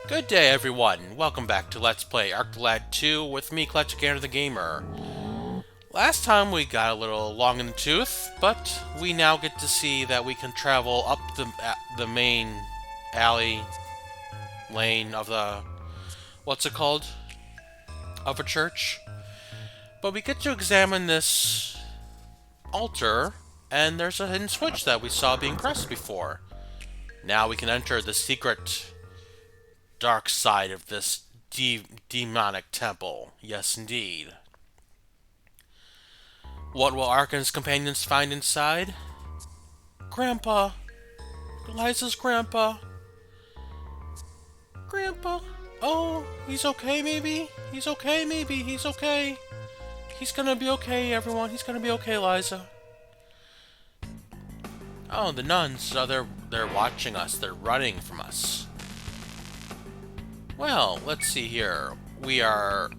Good day, everyone. Welcome back to Let's Play ArcLad 2 with me, EclecticAndrew the Gamer. Last time we got a little long in the tooth, but we now get to see that we can travel up the main alley lane of the what's it called? Of a church. But we get to examine this altar, and there's a hidden switch that we saw being pressed before. Now we can enter the secret dark side of this demonic temple. Yes, indeed. What will Ark and his companions find inside? Grandpa! Liza's grandpa! Grandpa! Oh, he's okay maybe? He's okay maybe? He's okay. He's gonna be okay, everyone. He's gonna be okay, Liza. Oh, the nuns. Oh, they're watching us. They're running from us. Well, let's see here. We are,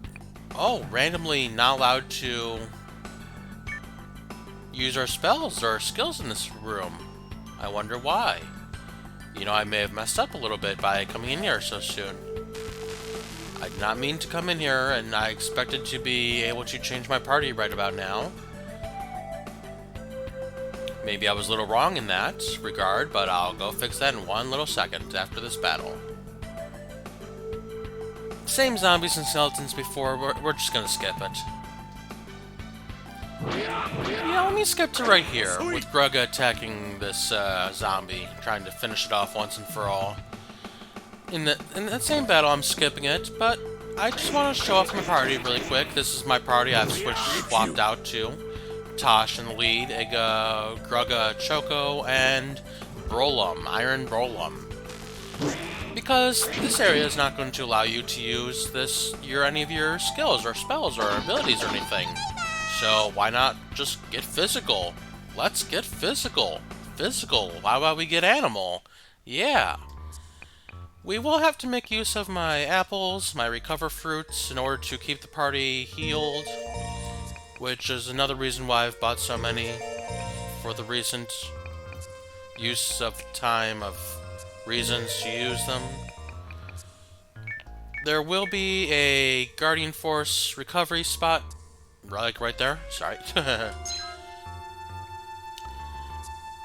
randomly not allowed to use our spells or our skills in this room. I wonder why. You know, I may have messed up a little bit by coming in here so soon. I did not mean to come in here, and I expected to be able to change my party right about now. Maybe I was a little wrong in that regard, but I'll go fix that in one little second after this battle. Same zombies and skeletons before, we're just gonna skip it. Yeah, let me skip to right here, with Grugga attacking this zombie, trying to finish it off once and for all. In that same battle, I'm skipping it, but I just want to show off my party really quick. This is my party I've swapped out to. Tosh in the lead, Grugga, Choco, and Brolum, Iron Brolum. Because this area is not going to allow you to use any of your skills or spells or abilities or anything. So why not just get physical? Let's get physical. Physical. How about we get animal? Yeah. We will have to make use of my apples, my recover fruits, in order to keep the party healed. Which is another reason why I've bought so many. For the recent use of time of reasons to use them. There will be a Guardian Force recovery spot, like right there. Sorry.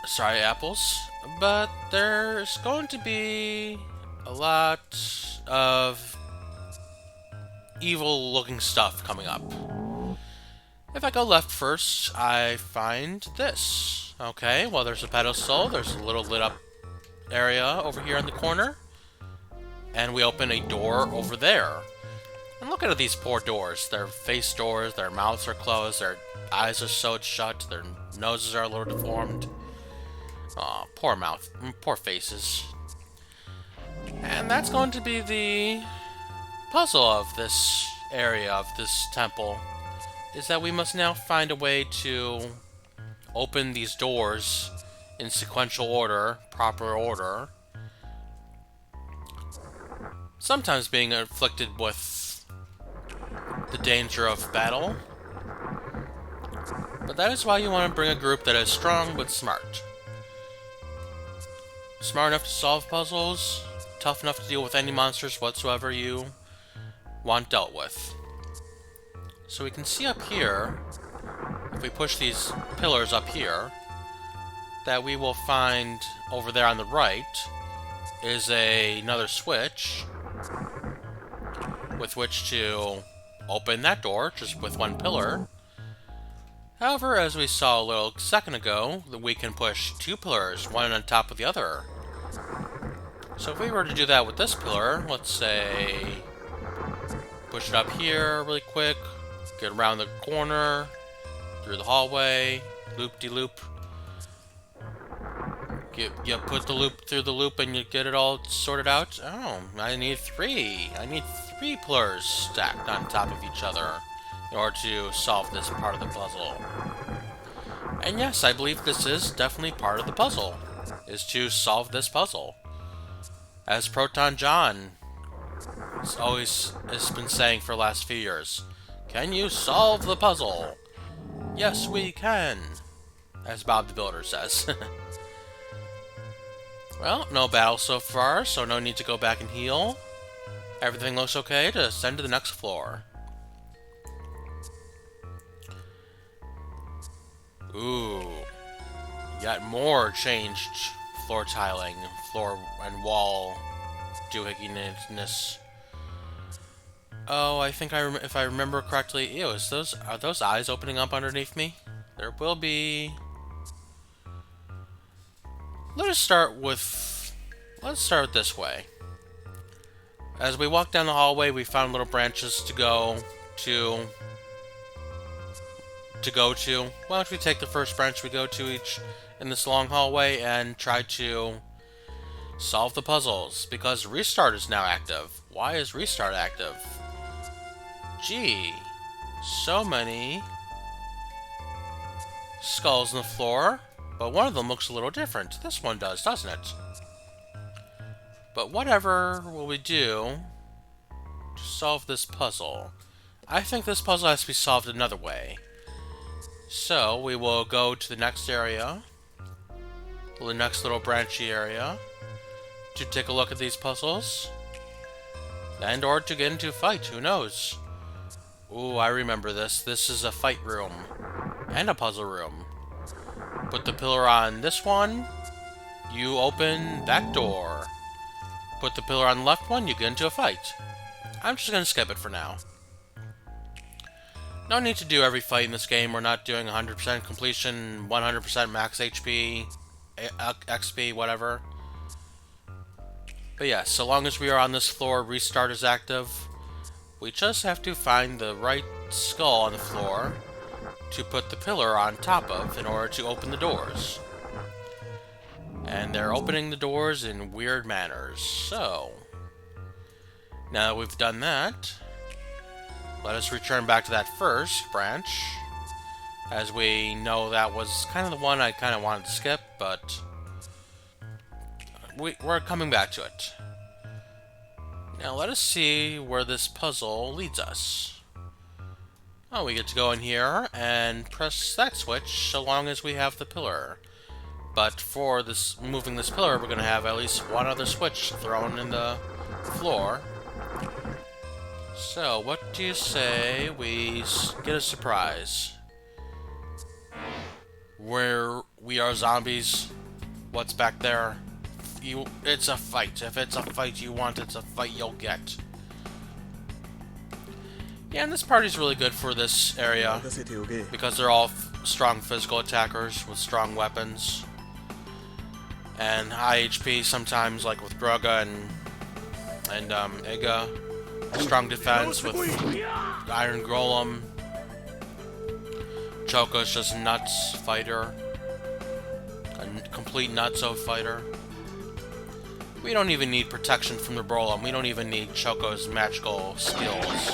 Sorry, apples. But there's going to be a lot of evil-looking stuff coming up. If I go left first, I find this. Okay, well, there's a pedestal. There's a little lit-up area over here in the corner, and we open a door over there. And look at these poor doors. They're face doors, their mouths are closed, their eyes are sewed shut, their noses are a little deformed. Aw, poor mouth, poor faces. And that's going to be the puzzle of this area, of this temple, is that we must now find a way to open these doors in sequential order, proper order. Sometimes being afflicted with the danger of battle. But that is why you want to bring a group that is strong but smart. Smart enough to solve puzzles, tough enough to deal with any monsters whatsoever you want dealt with. So we can see up here, if we push these pillars up here, that we will find over there on the right is another switch with which to open that door just with one pillar. However, as we saw a little second ago, we can push two pillars, one on top of the other. So if we were to do that with this pillar, let's say push it up here really quick, get around the corner, through the hallway, loop-de-loop. You put the loop through the loop and you get it all sorted out. Oh, I need three. I need three pillars stacked on top of each other in order to solve this part of the puzzle. And yes, I believe this is definitely part of the puzzle, is to solve this puzzle. As Proton John has been saying for the last few years, can you solve the puzzle? Yes, we can, as Bob the Builder says. Well, no battle so far, so no need to go back and heal. Everything looks okay to ascend to the next floor. Ooh. Yet more changed floor tiling, floor and wall doohickiness. Oh, I think if I remember correctly, ew, are those eyes opening up underneath me? There will be... Let's start this way. As we walk down the hallway, we found little branches to go to. Why don't we take the first branch we go to each in this long hallway and try to solve the puzzles, because restart is now active. Why is restart active? Gee, so many skulls on the floor, but one of them looks a little different. This one does, doesn't it? But whatever will we do to solve this puzzle? I think this puzzle has to be solved another way. So we will go to the next area, the next little branchy area, to take a look at these puzzles, and or to get into a fight, who knows? Ooh, I remember this. This is a fight room, and a puzzle room. Put the pillar on this one, you open that door. Put the pillar on the left one, you get into a fight. I'm just gonna skip it for now. No need to do every fight in this game. We're not doing 100% completion, 100% max HP, XP, whatever. But yeah, so long as we are on this floor, restart is active. We just have to find the right skull on the floor to put the pillar on top of in order to open the doors. And they're opening the doors in weird manners. So, now that we've done that, let us return back to that first branch, as we know that was kind of the one I kind of wanted to skip, but we're coming back to it. Now let us see where this puzzle leads us. Oh, we get to go in here and press that switch so long as we have the pillar. But for this moving this pillar, we're going to have at least one other switch thrown in the floor. So, what do you say we get a surprise? Where we are zombies, what's back there? It's a fight. If it's a fight you want, it's a fight you'll get. Yeah, and this party's really good for this area, because they're all strong physical attackers with strong weapons. And high HP sometimes, like with Grugga and Iga. Strong defense with Iron Golem. Choco's just nuts fighter. A complete nutso fighter. We don't even need protection from the Golem. We don't even need Choco's magical skills.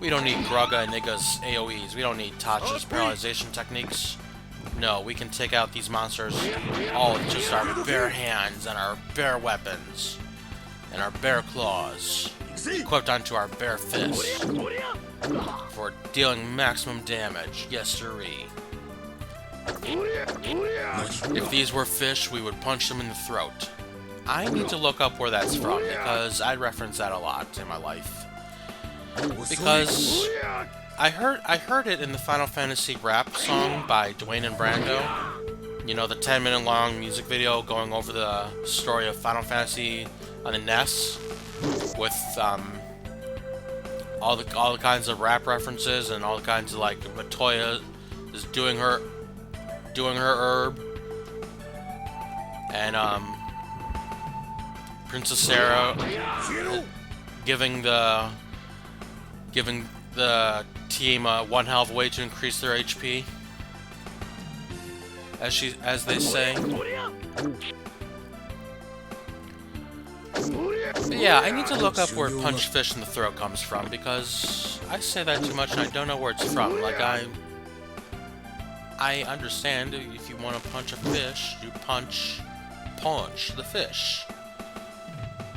We don't need Grugga and Iga's AoEs. We don't need Tatcha's paralyzation techniques. No, we can take out these monsters all with just our bare hands and our bare weapons and our bare claws, equipped onto our bare fists for dealing maximum damage. Yes, sirree. If these were fish, we would punch them in the throat. I need to look up where that's from, because I reference that a lot in my life. Because I heard it in the Final Fantasy rap song by Dwayne and Brando. You know, the 10-minute long music video going over the story of Final Fantasy on the NES, with all the kinds of rap references and all the kinds of, like, Matoya is doing her herb, and Princess Sarah giving the team one hell of a way to increase their HP, as they say. But yeah, I need to look up where punch fish in the throat comes from, because I say that too much and I don't know where it's from. Like, I understand if you want to punch a fish, you punch the fish.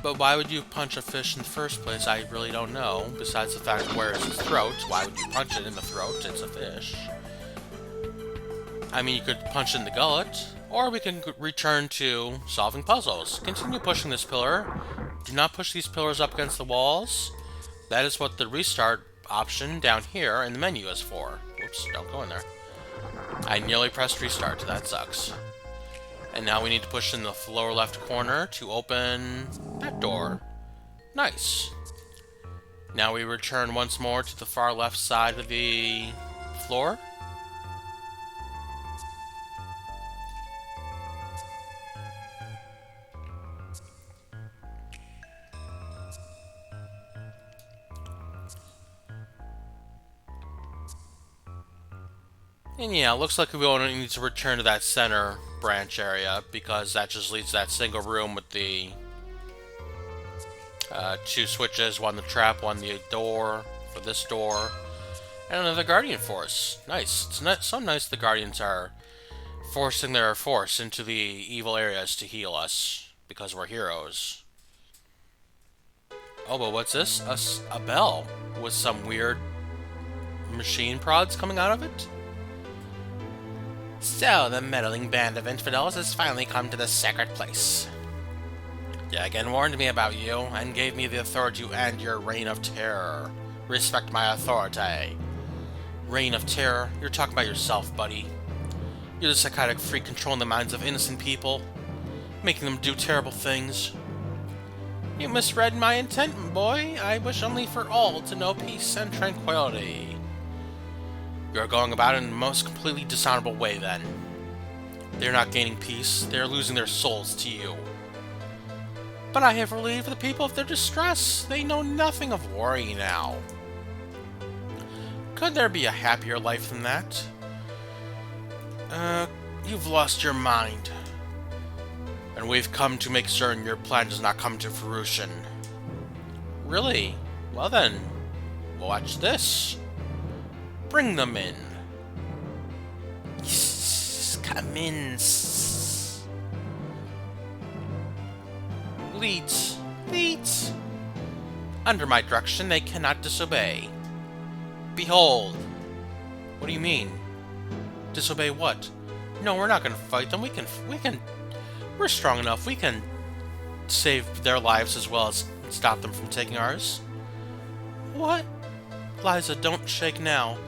But why would you punch a fish in the first place? I really don't know. Besides the fact, where is its throat? Why would you punch it in the throat? It's a fish. I mean, you could punch it in the gullet. Or we can return to solving puzzles. Continue pushing this pillar. Do not push these pillars up against the walls. That is what the restart option down here in the menu is for. Whoops, don't go in there. I nearly pressed restart. That sucks. And now we need to push in the lower left corner to open that door. Nice. Now we return once more to the far left side of the floor. And yeah, it looks like we only need to return to that center branch area because that just leads to that single room with the two switches, one the trap, one the door for this door, and another Guardian Force. Nice. It's not so nice the Guardians are forcing their force into the evil areas to heal us because we're heroes. Oh, but what's this? A bell with some weird machine prods coming out of it? So, the meddling band of infidels has finally come to the sacred place. Dagon warned me about you, and gave me the authority to end your reign of terror. Respect my authority. Reign of terror? You're talking about yourself, buddy. You're the psychotic freak controlling the minds of innocent people, making them do terrible things. You misread my intent, boy. I wish only for all to know peace and tranquility. You're going about it in the most completely dishonorable way, then. They're not gaining peace, they're losing their souls to you. But I have relieved the people of their distress. They know nothing of worry now. Could there be a happier life than that? You've lost your mind. And we've come to make certain your plan does not come to fruition. Really? Well then, watch this. Bring them in. Yes, come in. Leads. Leads. Under my direction, they cannot disobey. Behold. What do you mean? Disobey what? No, we're not going to fight them. We're strong enough. We can save their lives as well as stop them from taking ours. What? Liza, don't shake now.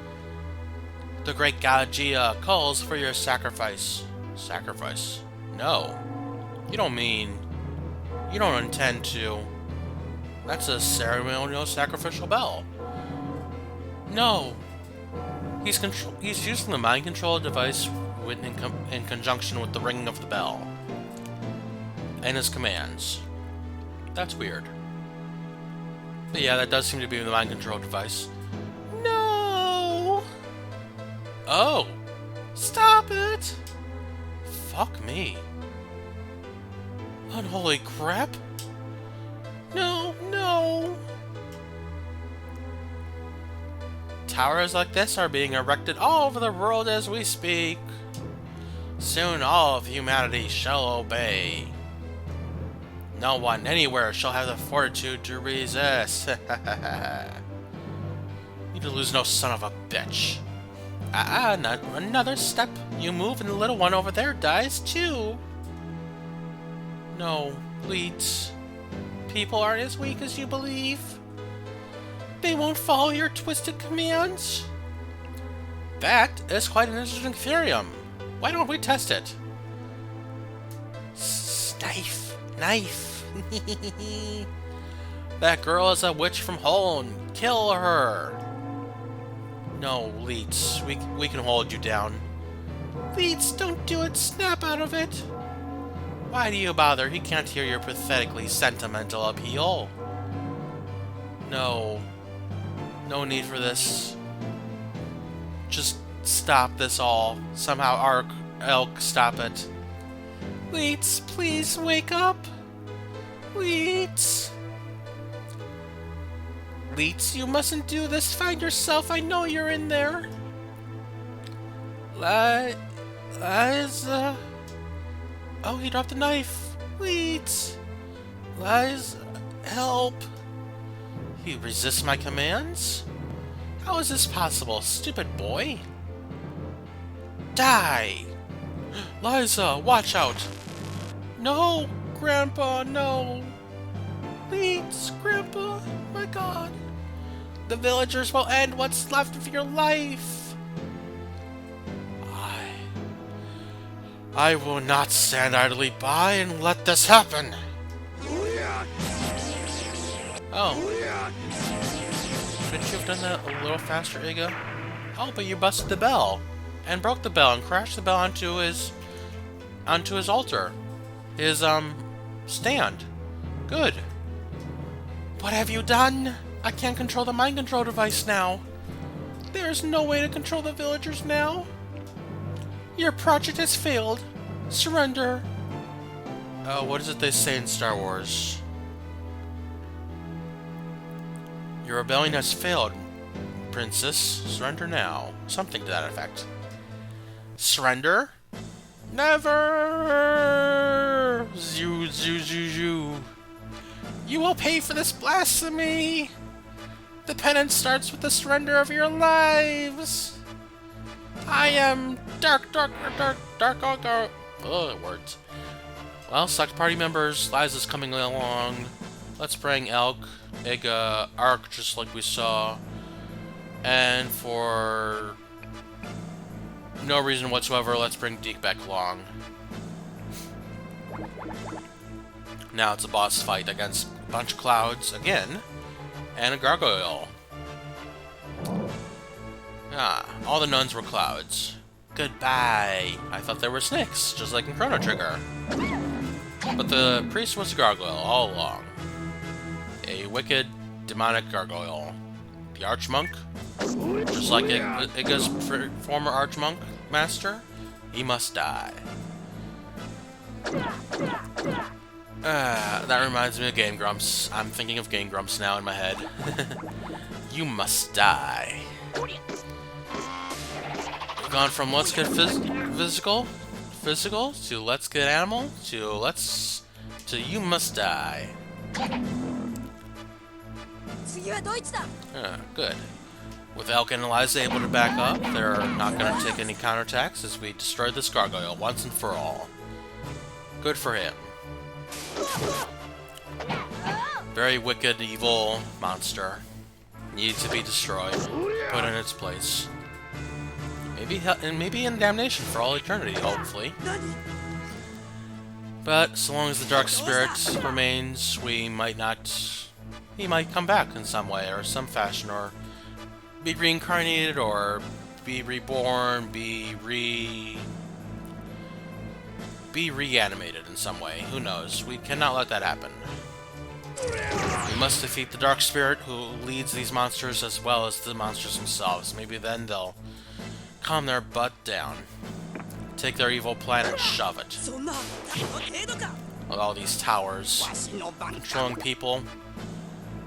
The great god Gia calls for your sacrifice. Sacrifice? No. You don't mean... You don't intend to... That's a ceremonial sacrificial bell. No. He's using the mind control device in conjunction with the ringing of the bell. And his commands. That's weird. But yeah, that does seem to be the mind control device. No! Oh! Stop it! Fuck me. Unholy crap! No, no! Towers like this are being erected all over the world as we speak. Soon all of humanity shall obey. No one anywhere shall have the fortitude to resist. You to lose no son of a bitch. Not another step. You move and the little one over there dies too. No, Leeds. People aren't as weak as you believe. They won't follow your twisted commands. That is quite an interesting theorem. Why don't we test it? Knife. Knife. That girl is a witch from Holland. Kill her. No, Leeds. We can hold you down. Leeds, don't do it. Snap out of it. Why do you bother? He can't hear your pathetically sentimental appeal. No. No need for this. Just stop this all. Somehow, Elk, stop it. Leeds, please wake up. Leeds. Leeds, you mustn't do this. Find yourself. I know you're in there. Liza. Oh, he dropped the knife. Leeds. Liza, help. He resists my commands? How is this possible, stupid boy? Die! Liza, watch out! No, Grandpa, no! Please, Grandpa, my God! The villagers will end what's left of your life! I will not stand idly by and let this happen! Oh. Couldn't you have done that a little faster, Iga? Oh, but you busted the bell! And broke the bell and crashed the bell onto his altar. His, stand. Good. What have you done? I can't control the mind control device now. There's no way to control the villagers now. Your project has failed. Surrender. Oh, what is it they say in Star Wars? Your rebellion has failed, Princess. Surrender now. Something to that effect. Surrender? Never! Zoo, zoo, zoo, zoo. You will pay for this blasphemy! The penance starts with the surrender of your lives! I am words. Well, select party members. Liza's coming along. Let's bring Elk, Iga, Ark, just like we saw. And for no reason whatsoever, let's bring Deke back along. Now it's a boss fight against a bunch of clouds again, and a gargoyle. Ah, all the nuns were clouds. Goodbye. I thought they were snakes, just like in Chrono Trigger. But the priest was a gargoyle all along. A wicked, demonic gargoyle. The archmonk, just like Iga's former archmonk master, he must die. That reminds me of Game Grumps. I'm thinking of Game Grumps now in my head. You must die. We've gone from let's get physical to let's get animal to you must die. Good. With Elk and Eliza able to back up, they're not going to take any counterattacks as we destroyed this gargoyle once and for all. Good for him. Very wicked, evil monster. Needs to be destroyed, put in its place. Maybe in damnation for all eternity, hopefully. But so long as the dark spirit remains, he might come back in some way or some fashion, or be reincarnated, or be reborn, be reanimated in some way. Who knows? We cannot let that happen. We must defeat the dark spirit who leads these monsters as well as the monsters themselves. Maybe then they'll calm their butt down. Take their evil plan and shove it. With all these towers controlling people.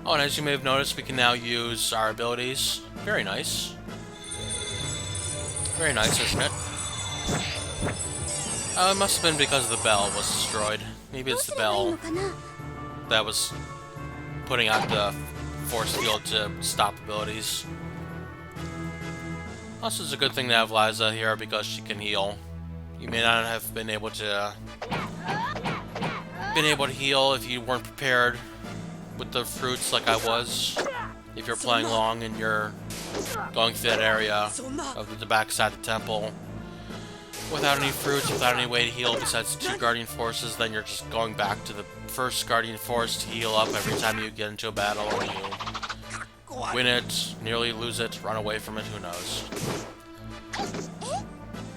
Oh, and as you may have noticed, we can now use our abilities. Very nice. Very nice, isn't it? It must have been because the bell was destroyed. Maybe it's the bell that was putting out the force field to stop abilities. Also, it's a good thing to have Liza here because she can heal. You may not have been able to heal if you weren't prepared with the fruits like I was. If you're playing along and you're going through that area of the backside of the temple without any fruits, without any way to heal besides 2 guardian forces, then you're just going back to the first guardian force to heal up every time you get into a battle, and you win it, nearly lose it, run away from it, who knows.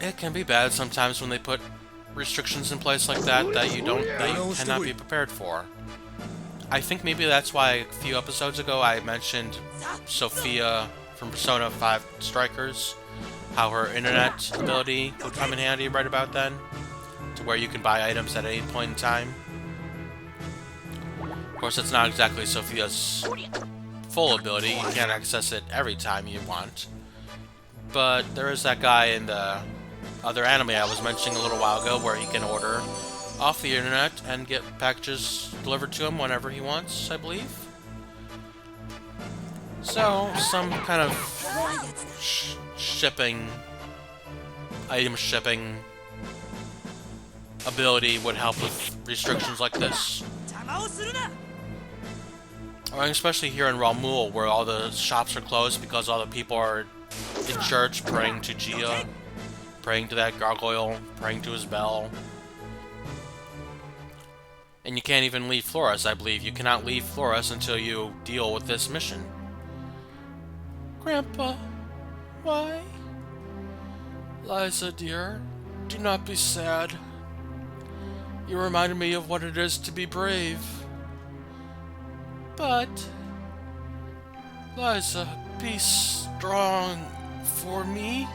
It can be bad sometimes when they put restrictions in place like that you cannot be prepared for. I think maybe that's why a few episodes ago I mentioned Sophia from Persona 5 Strikers, how her internet ability would come in handy right about then, to where you can buy items at any point in time. Of course, it's not exactly Sophia's full ability, you can't access it every time you want. But there is that guy in the other anime I was mentioning a little while ago where he can order off the internet and get packages delivered to him whenever he wants, I believe. So, some kind of item shipping ability would help with restrictions like this. I mean, especially here in Ramul, where all the shops are closed because all the people are in church praying to Gia, praying to that gargoyle, praying to his bell. And you can't even leave Flores, I believe. You cannot leave Flores until you deal with this mission. Grandpa, why? Liza, dear, do not be sad. You reminded me of what it is to be brave. But, Liza, be strong for me.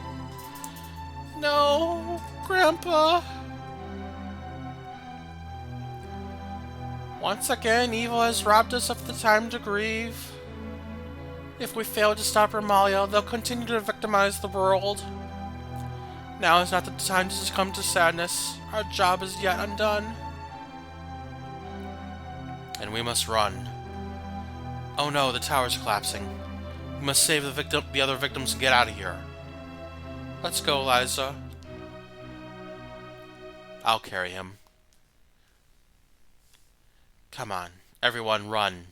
No, Grandpa. Once again, evil has robbed us of the time to grieve. If we fail to stop Ramalia, they'll continue to victimize the world. Now is not the time to succumb to sadness. Our job is yet undone. And we must run. Oh no, the tower's collapsing. We must save the other victims and get out of here. Let's go, Liza. I'll carry him. Come on, everyone run.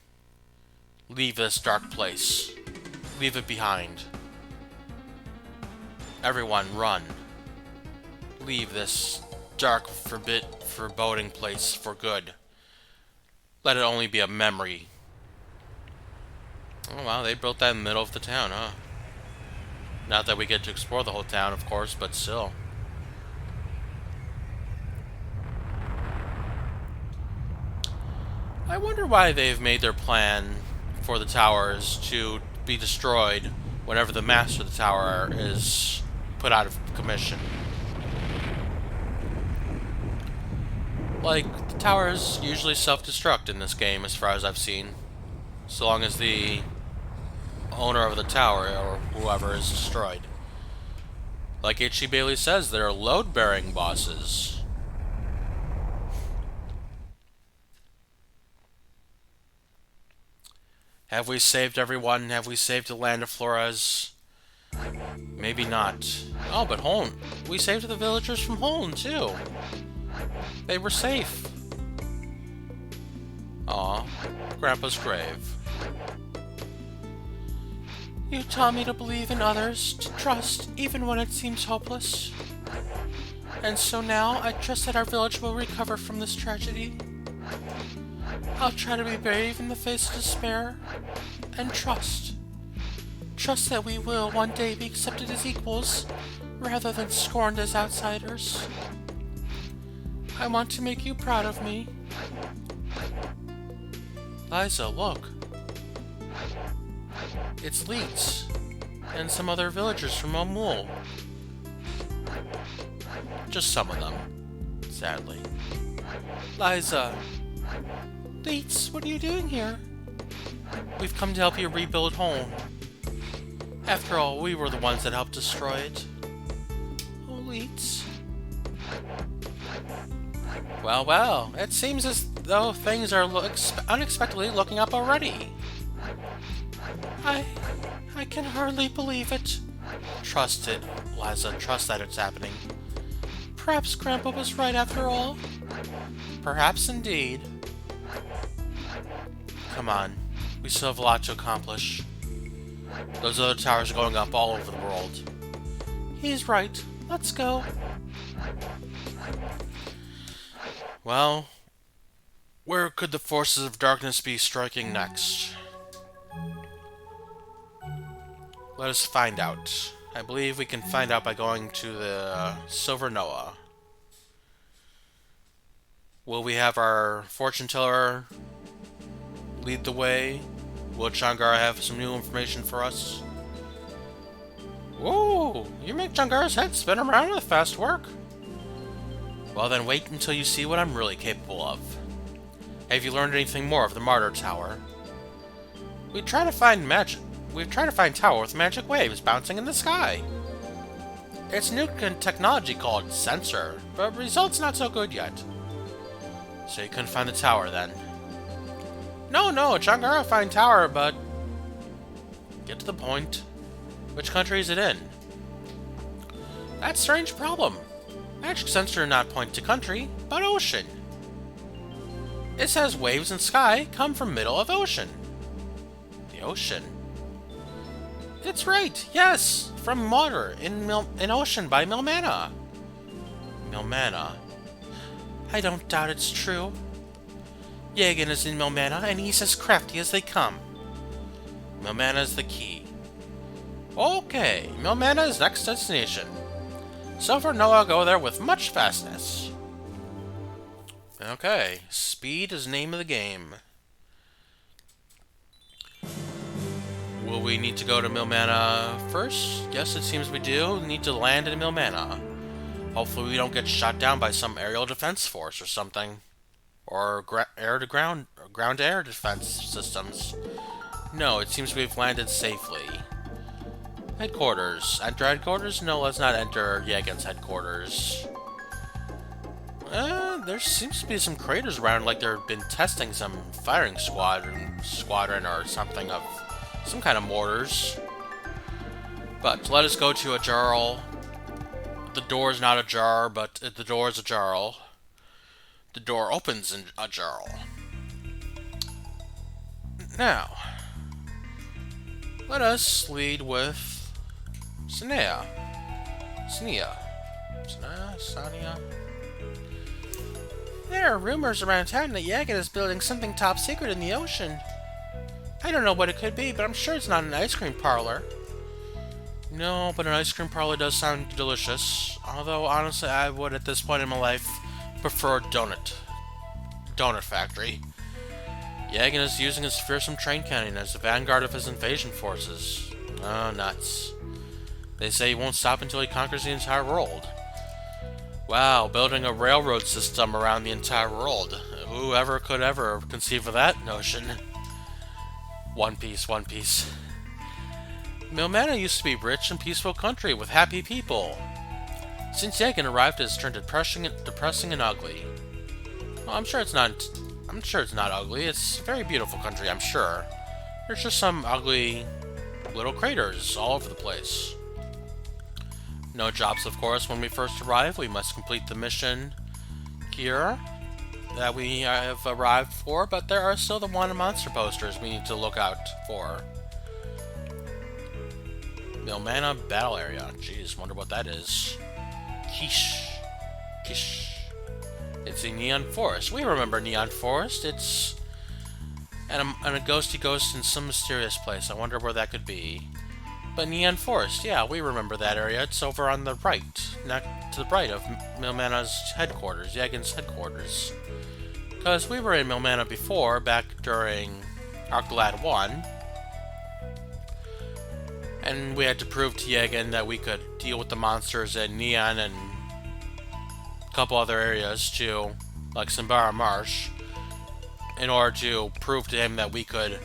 Leave this dark place. Leave it behind. Everyone run. Leave this dark, foreboding place for good. Let it only be a memory. Oh wow, they built that in the middle of the town, huh? Not that we get to explore the whole town, of course, but still. I wonder why they've made their plan for the towers to be destroyed whenever the master of the tower is put out of commission. Like, the towers usually self-destruct in this game, as far as I've seen. So long as the owner of the tower, or whoever, is destroyed. Like H.C. Bailey says, they're load-bearing bosses. Have we saved everyone? Have we saved the land of Flores? Maybe not. Oh, but Holn. We saved the villagers from Holn, too. They were safe. Aw, Grandpa's grave. You taught me to believe in others, to trust even when it seems hopeless. And so now, I trust that our village will recover from this tragedy. I'll try to be brave in the face of despair, and trust. Trust that we will one day be accepted as equals, rather than scorned as outsiders. I want to make you proud of me. Liza, look. It's Leets, and some other villagers from Omul. Just some of them, sadly. Liza. Leets, what are you doing here? We've come to help you rebuild home. After all, we were the ones that helped destroy it. Oh, Leets. Well, well, it seems as though things are unexpectedly looking up already. I can hardly believe it. Trust it, Liza. Trust that it's happening. Perhaps Grandpa was right after all. Perhaps indeed. Come on. We still have a lot to accomplish. Those other towers are going up all over the world. He's right. Let's go. Well, where could the forces of darkness be striking next? Let us find out. I believe we can find out by going to the Silver Noah. Will we have our fortune teller lead the way? Will Changara have some new information for us? Whoa! You make Changara's head spin around with fast work. Well then, wait until you see what I'm really capable of. Have you learned anything more of the Martyr Tower? We've tried to find tower with magic waves bouncing in the sky. It's new technology called sensor, but results not so good yet. So you couldn't find the tower then? No, Changara find tower, but get to the point. Which country is it in? That's a strange problem. Magic sensor not point to country, but ocean. It says waves and sky come from middle of ocean. The ocean. It's right, yes! From Martyr in Ocean by Millmana. Millmana. I don't doubt it's true. Jagen is in Millmana, and he's as crafty as they come. Millmana's the key. Okay, Millmana is next destination. So for now, I'll go there with much fastness. Okay, speed is name of the game. Will we need to go to Millmana first? Yes, it seems we do. We need to land in Millmana. Hopefully we don't get shot down by some aerial defense force or something. Or air-to-ground, ground-to-air defense systems. No, it seems we've landed safely. Headquarters. Enter headquarters? No, let's not enter Jagen's headquarters. There seems to be some craters around, like they've been testing some firing squadron or something of some kind of mortars. But let us go to a jarl. The door is not ajar, but the door is a jarl. The door opens in a jarl. Now, let us lead with Sania. There are rumors around town that Jagen is building something top secret in the ocean. I don't know what it could be, but I'm sure it's not an ice cream parlor. No, but an ice cream parlor does sound delicious. Although, honestly, I would, at this point in my life, prefer a donut factory. Jagen is using his fearsome train cannon as the vanguard of his invasion forces. Oh, nuts. They say he won't stop until he conquers the entire world. Wow, building a railroad system around the entire world. Whoever could ever conceive of that notion? One Piece. Millmana used to be a rich and peaceful country with happy people. Since Jagen arrived, it has turned depressing and ugly. Well, I'm sure it's not ugly. It's a very beautiful country, I'm sure. There's just some ugly little craters all over the place. No jobs, of course. When we first arrive, we must complete the mission here that we have arrived for, but there are still the wanted monster posters we need to look out for. Millmana Battle Area. Jeez, wonder what that is. Kish. It's a Neon Forest. We remember Neon Forest. It's a ghosty ghost in some mysterious place. I wonder where that could be. But Neon Forest, yeah, we remember that area. It's over on the right, to the right of Millmana's headquarters, Jagen's headquarters. Because we were in Millmana before, back during Arclad 1. And we had to prove to Jagen that we could deal with the monsters in Neon and a couple other areas too, like Simbara Marsh, in order to prove to him that we could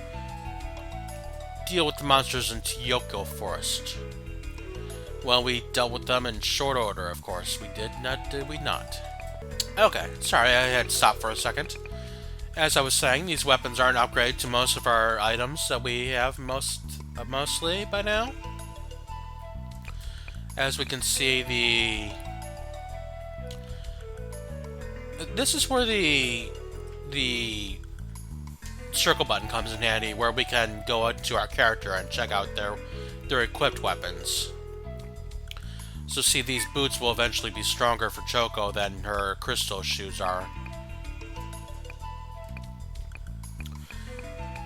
deal with the monsters in Tiyoko Forest. Well, we dealt with them in short order, of course. We did we not? Okay, sorry, I had to stop for a second. As I was saying, these weapons are an upgrade to most of our items that we have mostly by now. As we can see, this is where the circle button comes in handy, where we can go into our character and check out their equipped weapons. So see, these boots will eventually be stronger for Choco than her crystal shoes are.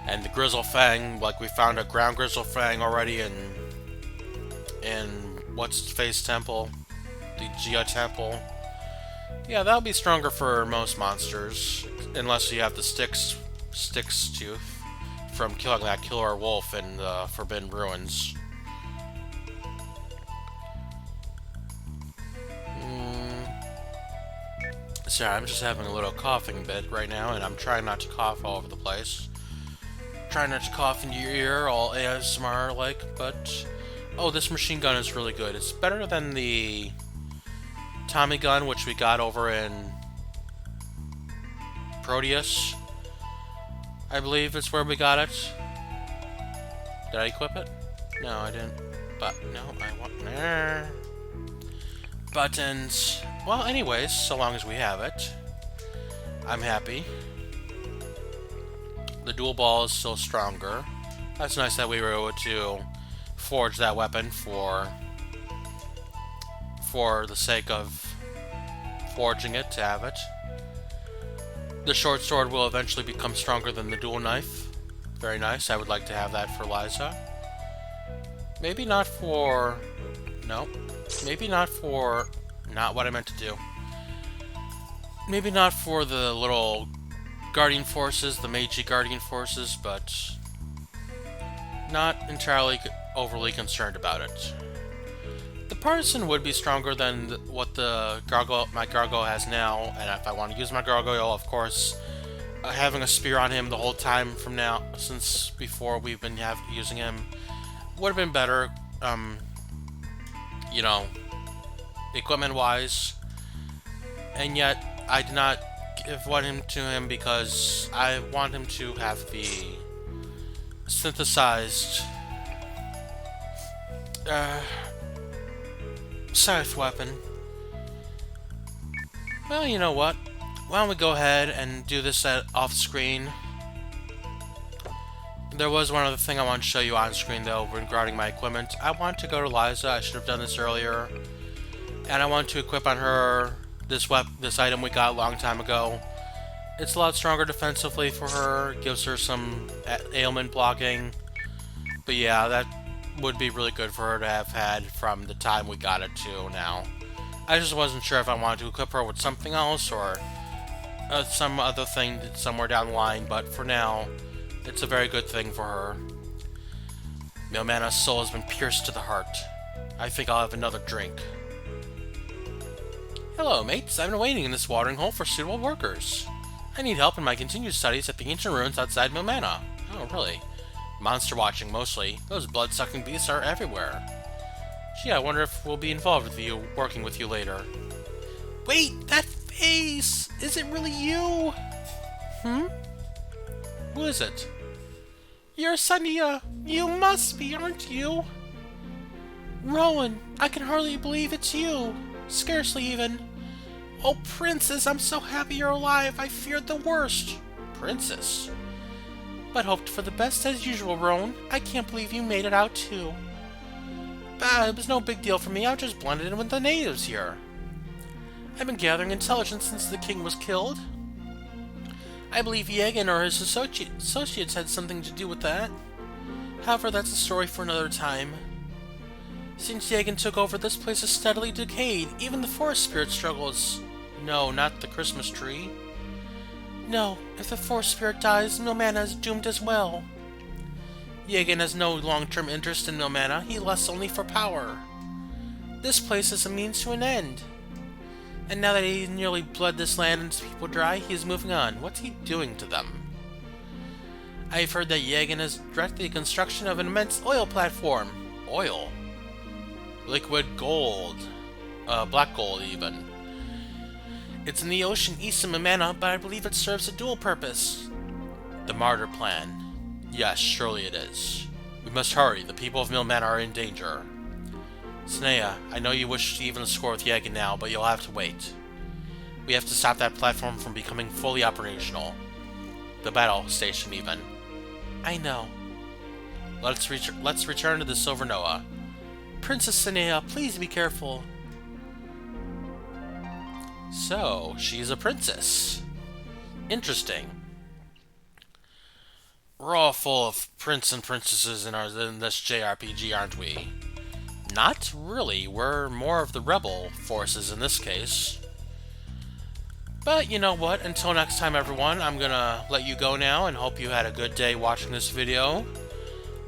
And the Grizzle Fang, like we found a ground Grizzle Fang already in What's-Face Temple, the Gia Temple. Yeah, that'll be stronger for most monsters, unless you have the Styx Tooth from killing that killer wolf in the Forbidden Ruins. Sorry, I'm just having a little coughing bit right now, and I'm trying not to cough all over the place. Trying not to cough into your ear, all ASMR-like, but... Oh, this machine gun is really good. It's better than the Tommy gun, which we got over in Proteus. I believe it's where we got it. Did I equip it? No, I didn't. But, no, I want... Buttons. Well, anyways, so long as we have it, I'm happy. The dual ball is still stronger. That's nice that we were able to forge that weapon for the sake of forging it, to have it. The short sword will eventually become stronger than the dual knife. Very nice. I would like to have that for Liza. Maybe not for... No. Maybe not for... Not what I meant to do. Maybe not for the little guardian forces, the Meiji guardian forces, but not entirely overly concerned about it. The partisan would be stronger than what the my gargoyle has now, and if I want to use my gargoyle, of course, having a spear on him the whole time from now, since before we've been using him, would have been better, you know, equipment-wise, and yet I did not give one him to him because I want him to have the synthesized scythe weapon. Well, you know what? Why don't we go ahead and do this off screen? There was one other thing I want to show you on screen though regarding my equipment. I want to go to Liza. I should have done this earlier, and I want to equip on her this item we got a long time ago. It's a lot stronger defensively for her. Gives her some ailment blocking. But yeah, that would be really good for her to have had from the time we got it to now. I just wasn't sure if I wanted to equip her with something else or some other thing somewhere down the line, but for now, it's a very good thing for her. Millmana's soul has been pierced to the heart. I think I'll have another drink. Hello, mates. I've been waiting in this watering hole for suitable workers. I need help in my continued studies at the ancient ruins outside Millmana. Oh, really? Monster watching, mostly. Those blood-sucking beasts are everywhere. Gee, I wonder if we'll be involved with you, working with you later. Wait, that face! Is it really you? Who is it? You're Sonia. You must be, aren't you? Rowan, I can hardly believe it's you. Scarcely even. Oh, Princess, I'm so happy you're alive. I feared the worst. Princess? But hoped for the best as usual, Rowan. I can't believe you made it out too. Bah, it was no big deal for me. I just blended in with the natives here. I've been gathering intelligence since the king was killed. I believe Yagan or his associates had something to do with that. However, that's a story for another time. Since Yagan took over, this place has steadily decayed. Even the forest spirit struggles. No, not the Christmas tree. No, if the forest spirit dies, Millmana is doomed as well. Yagan has no long-term interest in Millmana. He lusts only for power. This place is a means to an end. And now that he nearly bled this land and its people dry, he is moving on. What's he doing to them? I've heard that Yagan has directed the construction of an immense oil platform. Oil? Liquid gold. Black gold, even. It's in the ocean east of Millmana, but I believe it serves a dual purpose. The Martyr plan. Yes, surely it is. We must hurry. The people of Millmana are in danger. Snea, I know you wish to even the score with Yagan now, but you'll have to wait. We have to stop that platform from becoming fully operational. The battle station, even. I know. Let's return to the Silver Noah. Princess Snea, please be careful. So, she's a princess. Interesting. We're all full of prince and princesses in this JRPG, aren't we? Not really. We're more of the rebel forces in this case. But you know what? Until next time, everyone, I'm gonna let you go now and hope you had a good day watching this video.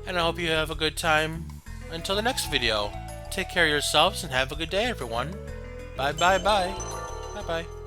And I hope you have a good time until the next video. Take care of yourselves and have a good day, everyone. Bye, bye, bye. Bye, bye.